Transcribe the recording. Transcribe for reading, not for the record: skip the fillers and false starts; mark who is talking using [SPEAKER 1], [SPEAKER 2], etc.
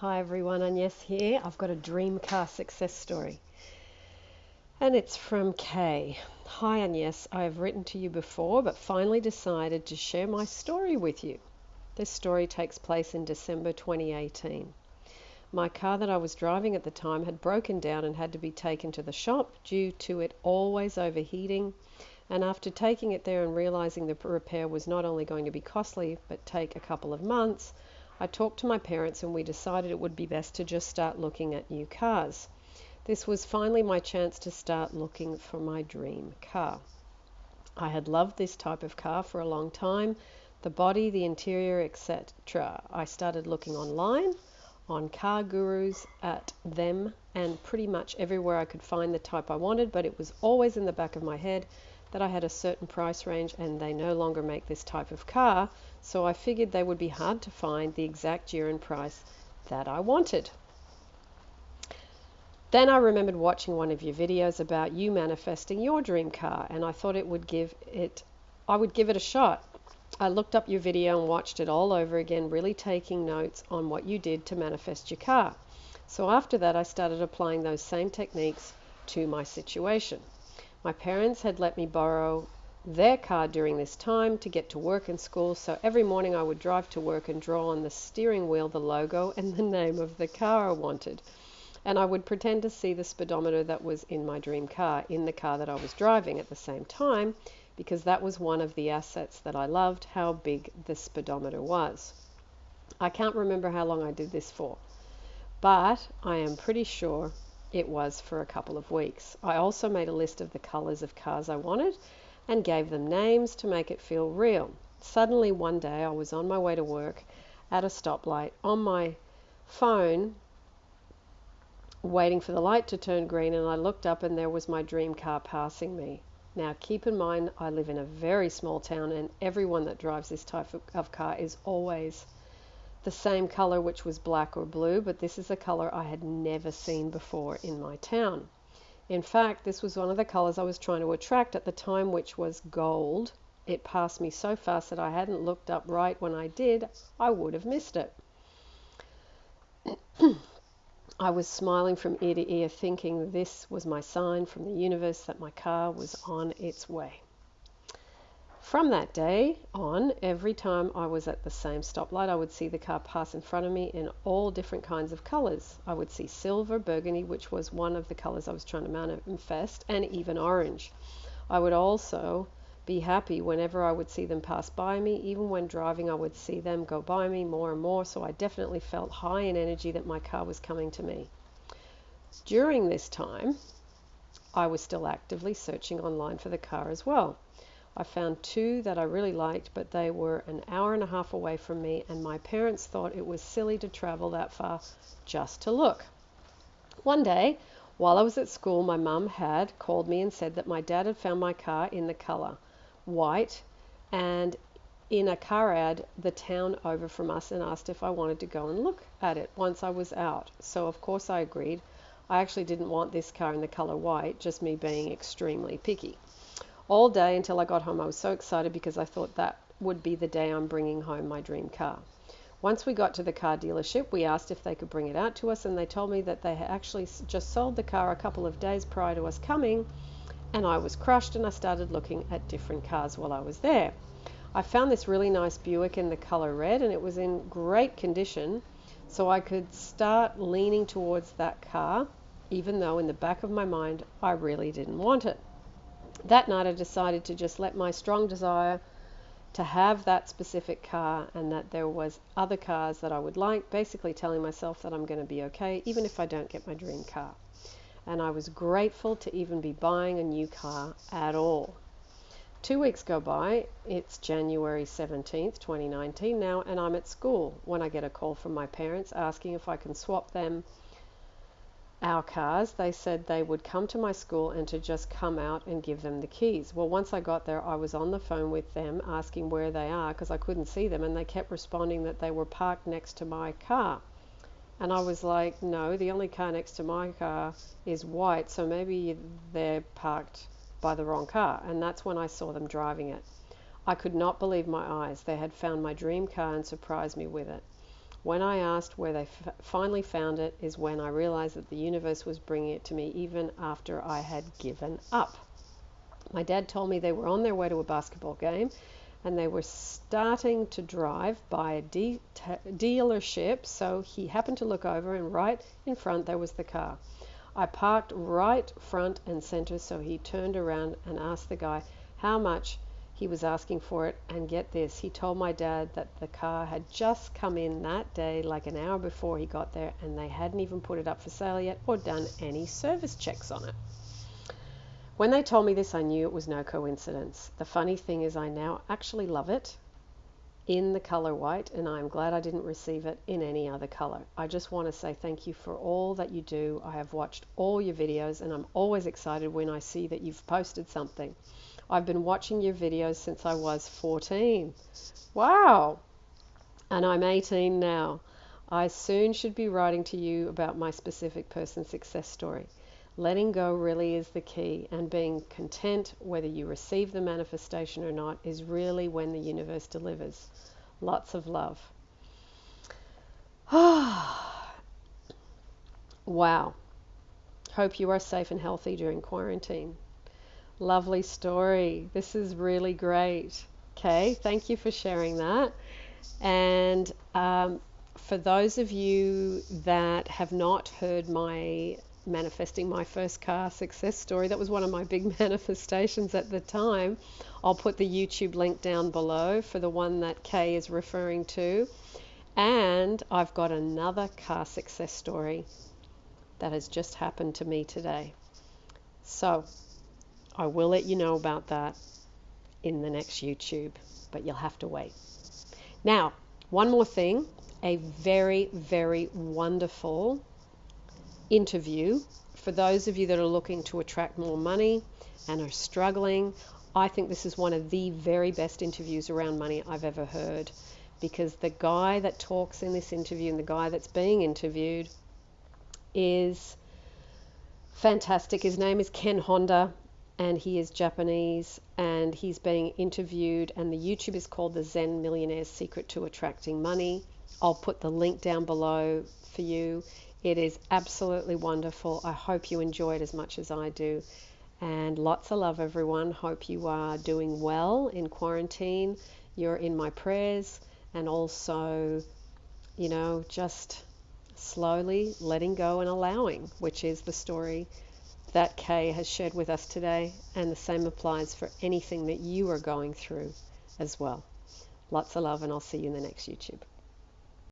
[SPEAKER 1] Hi everyone, Agnes here. I've got a dream car success story. And it's from Kay. Hi Agnes, I have written to you before but finally decided to share my story with you. This story takes place in December 2018. My car that I was driving at the time had broken down and had to be taken to the shop due to it always overheating. And after taking it there and realizing the repair was not only going to be costly but take a couple of months, I talked to my parents and we decided it would be best to just start looking at new cars. This was finally my chance to start looking for my dream car. I had loved this type of car for a long time, the body, the interior, etc. I started looking online, on car gurus, at them, and pretty much everywhere I could find the type I wanted, but it was always in the back of my head that I had a certain price range and they no longer make this type of car, so I figured they would be hard to find the exact year and price that I wanted. Then I remembered watching one of your videos about you manifesting your dream car, and I thought I would give it a shot. I looked up your video and watched it all over again, really taking notes on what you did to manifest your car. So after that, I started applying those same techniques to my situation. My parents had let me borrow their car during this time to get to work and school, so every morning I would drive to work and draw on the steering wheel the logo and the name of the car I wanted. And I would pretend to see the speedometer that was in my dream car, in the car that I was driving at the same time, because that was one of the assets that I loved, how big the speedometer was. I can't remember how long I did this for, but I am pretty sure it was for a couple of weeks. I also made a list of the colors of cars I wanted and gave them names to make it feel real. Suddenly one day I was on my way to work at a stoplight on my phone waiting for the light to turn green, and I looked up and there was my dream car passing me. Now keep in mind I live in a very small town and everyone that drives this type of car is always the same color, which was black or blue, but this is a color I had never seen before in my town. In fact, this was one of the colors I was trying to attract at the time, which was gold. It passed me so fast that I hadn't looked up right. When I did, I would have missed it. I was smiling from ear to ear, thinking this was my sign from the universe that my car was on its way. From that day on, every time I was at the same stoplight, I would see the car pass in front of me in all different kinds of colors. I would see silver, burgundy, which was one of the colors I was trying to manifest, and even orange. I would also be happy whenever I would see them pass by me. Even when driving, I would see them go by me more and more, so I definitely felt high in energy that my car was coming to me. During this time, I was still actively searching online for the car as well. I found two that I really liked, but they were an hour and a half away from me, and my parents thought it was silly to travel that far just to look. One day, while I was at school, my mum had called me and said that my dad had found my car in the color white and in a car ad the town over from us, and asked if I wanted to go and look at it once I was out. So of course I agreed. I actually didn't want this car in the color white, just me being extremely picky. All day until I got home, I was so excited because I thought that would be the day I'm bringing home my dream car. Once we got to the car dealership, we asked if they could bring it out to us, and they told me that they had actually just sold the car a couple of days prior to us coming, and I was crushed, and I started looking at different cars while I was there. I found this really nice Buick in the color red, and it was in great condition, so I could start leaning towards that car, even though in the back of my mind I really didn't want it. That night I decided to just let my strong desire to have that specific car, and that there was other cars that I would like, basically telling myself that I'm going to be okay even if I don't get my dream car. And I was grateful to even be buying a new car at all. 2 weeks go by, it's January 17th, 2019 now, and I'm at school when I get a call from my parents asking if I can swap them our cars. They said they would come to my school and to just come out and give them the keys. Well, once I got there, I was on the phone with them asking where they are because I couldn't see them, and they kept responding that they were parked next to my car. And I was like, no, the only car next to my car is white, so maybe they're parked by the wrong car. And that's when I saw them driving it. I could not believe my eyes. They had found my dream car and surprised me with it. When I asked where they finally found it is when I realized that the universe was bringing it to me even after I had given up. My dad told me they were on their way to a basketball game and they were starting to drive by a dealership, so he happened to look over and right in front there was the car. I parked right front and center, so he turned around and asked the guy how much he was asking for it, and get this, he told my dad that the car had just come in that day, like an hour before he got there, and they hadn't even put it up for sale yet or done any service checks on it. When they told me this, I knew it was no coincidence. The funny thing is I now actually love it in the color white, and I'm glad I didn't receive it in any other color. I just want to say thank you for all that you do. I have watched all your videos and I'm always excited when I see that you've posted something. I've been watching your videos since I was 14. Wow! And I'm 18 now. I soon should be writing to you about my specific person's success story. Letting go really is the key, and being content whether you receive the manifestation or not is really when the universe delivers. Lots of love. Wow. Hope you are safe and healthy during quarantine. Lovely story. This is really great. Okay, thank you for sharing that. And for those of you that have not heard my manifesting my first car success story, that was one of my big manifestations at the time. I'll put the YouTube link down below for the one that Kay is referring to. And I've got another car success story that has just happened to me today. So I will let you know about that in the next YouTube, but you'll have to wait. Now, one more thing, a very, very wonderful interview for those of you that are looking to attract more money and are struggling. I think this is one of the very best interviews around money I've ever heard, because the guy that talks in this interview and the guy that's being interviewed is fantastic. His name is Ken Honda and he is Japanese, and he's being interviewed, and the YouTube is called The Zen Millionaire's Secret to Attracting Money. I'll put the link down below for you. It is absolutely wonderful. I hope you enjoy it as much as I do. And lots of love, everyone. Hope you are doing well in quarantine. You're in my prayers. And also, just slowly letting go and allowing, which is the story that Kay has shared with us today. And the same applies for anything that you are going through as well. Lots of love, and I'll see you in the next YouTube.